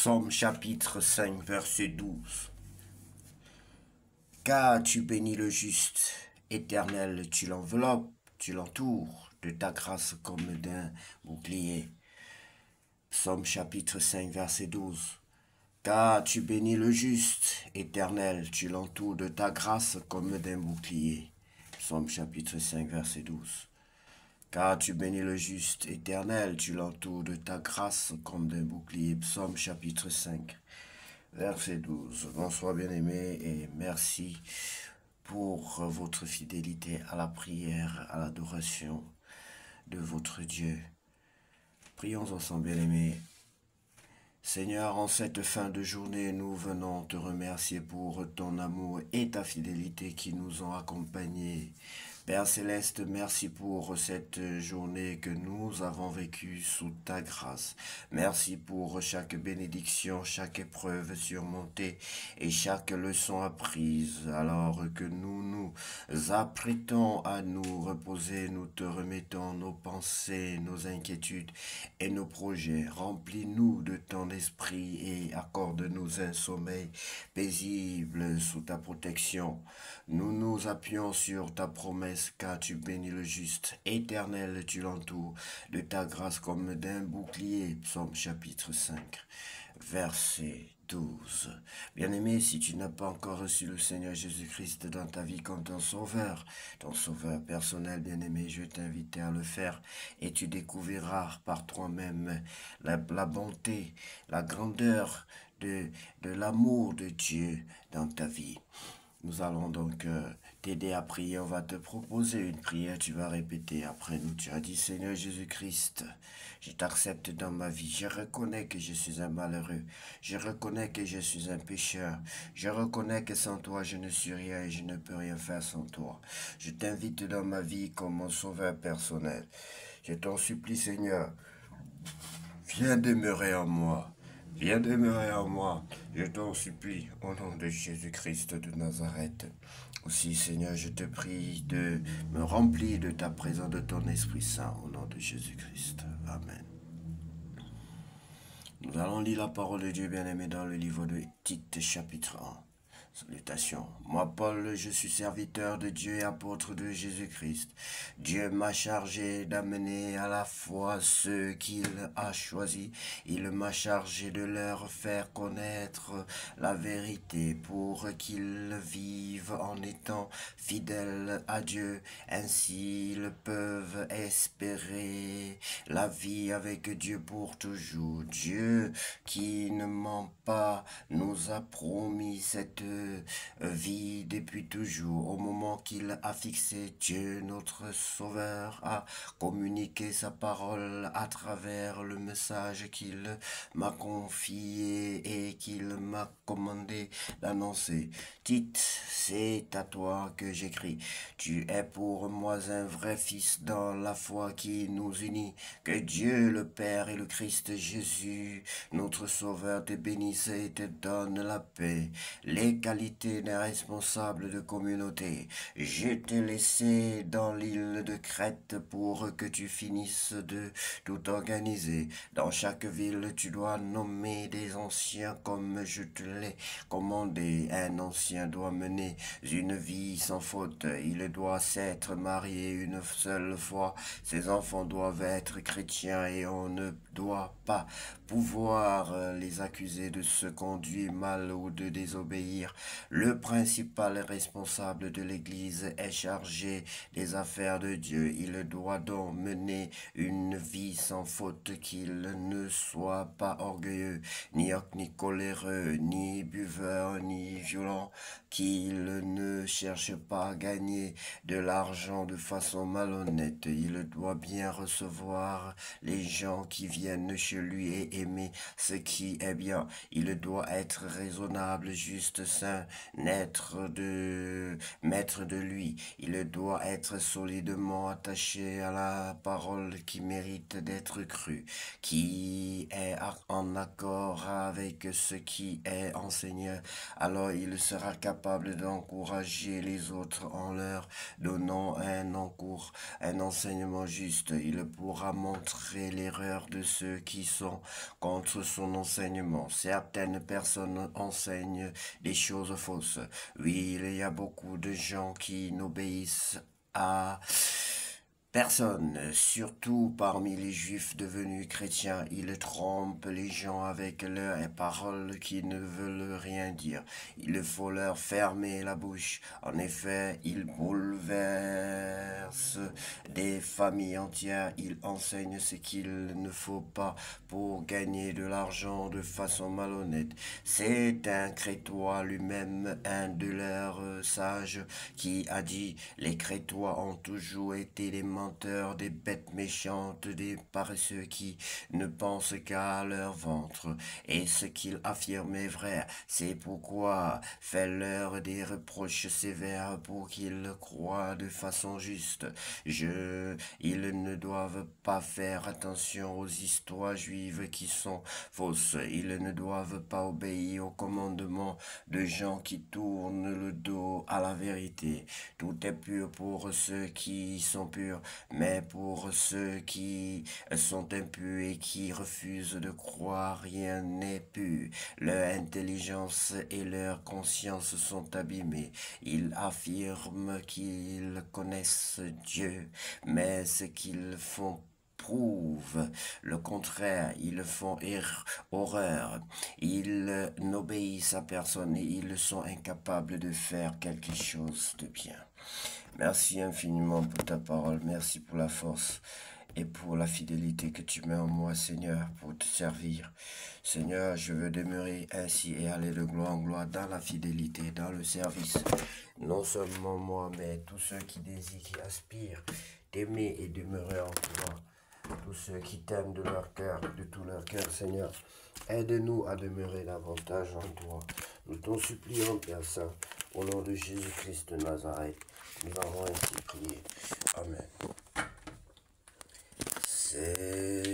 Psaume chapitre 5, verset 12. Car tu bénis le juste, Éternel, tu l'enveloppes, tu l'entoures de ta grâce comme d'un bouclier. Psaume chapitre 5, verset 12. Car tu bénis le juste, Éternel, tu l'entoures de ta grâce comme d'un bouclier. Psaume chapitre 5, verset 12. Car tu bénis le juste, Éternel, tu l'entoures de ta grâce comme d'un bouclier. Psaume chapitre 5, verset 12. Bonsoir bien-aimés et merci pour votre fidélité à la prière, à l'adoration de votre Dieu. Prions ensemble, bien-aimés. Seigneur, en cette fin de journée, nous venons te remercier pour ton amour et ta fidélité qui nous ont accompagnés. Père Céleste, merci pour cette journée que nous avons vécue sous ta grâce. Merci pour chaque bénédiction, chaque épreuve surmontée et chaque leçon apprise. Alors que nous nous apprêtons à nous reposer, nous te remettons nos pensées, nos inquiétudes et nos projets. Remplis-nous de ton esprit et accorde-nous un sommeil paisible sous ta protection. Nous nous appuyons sur ta promesse car tu bénis le juste. Éternel, tu l'entoures de ta grâce comme d'un bouclier. Psaume chapitre 5, verset 12. Bien-aimé, si tu n'as pas encore reçu le Seigneur Jésus-Christ dans ta vie comme ton sauveur personnel, bien-aimé, je t'invite à le faire et tu découvriras par toi-même la bonté, la grandeur de l'amour de Dieu dans ta vie. Nous allons donc t'aider à prier. On va te proposer une prière. Tu vas répéter après nous. Tu as dit, Seigneur Jésus-Christ, je t'accepte dans ma vie. Je reconnais que je suis un malheureux. Je reconnais que je suis un pécheur. Je reconnais que sans toi, je ne suis rien et je ne peux rien faire sans toi. Je t'invite dans ma vie comme mon sauveur personnel. Je t'en supplie, Seigneur, viens demeurer en moi. Viens demeurer en moi, je t'en supplie, au nom de Jésus-Christ de Nazareth. Aussi, Seigneur, je te prie de me remplir de ta présence, de ton Esprit Saint, au nom de Jésus-Christ. Amen. Nous allons lire la parole de Dieu bien-aimé dans le livre de Tite, chapitre 1. Salutations. Moi, Paul, je suis serviteur de Dieu et apôtre de Jésus-Christ. Dieu m'a chargé d'amener à la foi ceux qu'il a choisis. Il m'a chargé de leur faire connaître la vérité pour qu'ils vivent en étant fidèles à Dieu. Ainsi, ils peuvent espérer la vie avec Dieu pour toujours. Dieu, qui ne ment pas, nous a promis cette vie depuis toujours. Au moment qu'il a fixé, Dieu, notre Sauveur, a communiqué sa parole à travers le message qu'il m'a confié et qu'il m'a commandé d'annoncer. Tite, c'est à toi que j'écris. Tu es pour moi un vrai fils dans la foi qui nous unit. Que Dieu le Père et le Christ Jésus, notre Sauveur, te bénisse et te donne la paix. Les qualités d'un responsable de communauté. Je t'ai laissé dans l'île de Crète pour que tu finisses de tout organiser. Dans chaque ville, tu dois nommer des anciens comme je te l'ai commandé. Un ancien doit mener une vie sans faute. Il doit s'être marié une seule fois. Ses enfants doivent être chrétiens et on ne doit pas pouvoir les accuser de se conduire mal ou de désobéir. Le principal responsable de l'Église est chargé des affaires de Dieu. Il doit donc mener une vie sans faute, qu'il ne soit pas orgueilleux, ni coléreux, ni buveur, ni violent, qu'il ne cherche pas à gagner de l'argent de façon malhonnête. Il doit bien recevoir les gens qui viennent chez lui et aimer ce qui est bien. Il doit être raisonnable, juste, saint, maître de lui. Il doit être solidement attaché à la parole qui mérite d'être crue, qui est en accord avec ce qui est enseigné, alors il sera capable d'encourager les autres en leur donnant un enseignement juste. Il pourra montrer l'erreur de ceux qui sont contre son enseignement. Certaines personnes enseignent des choses fausses. Oui, il y a beaucoup de gens qui n'obéissent à personne, surtout parmi les juifs devenus chrétiens. Ils trompent les gens avec leurs paroles qui ne veulent rien dire. Il faut leur fermer la bouche. En effet, ils bouleversent des familles entières. Ils enseignent ce qu'il ne faut pas pour gagner de l'argent de façon malhonnête. C'est un crétois lui-même, un de leurs sages, qui a dit: les crétois ont toujours été des menteurs, des bêtes méchantes, des paresseux qui ne pensent qu'à leur ventre. Et ce qu'il affirme est vrai. C'est pourquoi fais-leur des reproches sévères pour qu'ils croient de façon juste. Ils ne doivent pas faire attention aux histoires juives qui sont fausses. Ils ne doivent pas obéir aux commandements de gens qui tournent le dos à la vérité. Tout est pur pour ceux qui sont purs, mais pour ceux qui sont impurs et qui refusent de croire, rien n'est pur. Leur intelligence et leur conscience sont abîmées. Ils affirment qu'ils connaissent Dieu, mais ce qu'ils font prouve le contraire. Ils font horreur. Ils n'obéissent à personne et ils sont incapables de faire quelque chose de bien. Merci infiniment pour ta parole. Merci pour la force et pour la fidélité que tu mets en moi, Seigneur, pour te servir. Seigneur, je veux demeurer ainsi et aller de gloire en gloire dans la fidélité, dans le service. Non seulement moi, mais tous ceux qui désirent, qui aspirent d'aimer et demeurer en toi. Tous ceux qui t'aiment de leur cœur, de tout leur cœur, Seigneur. Aide-nous à demeurer davantage en toi. Nous t'en supplions, Père Saint, au nom de Jésus-Christ de Nazareth. Nous avons ainsi prié. Amen. C'est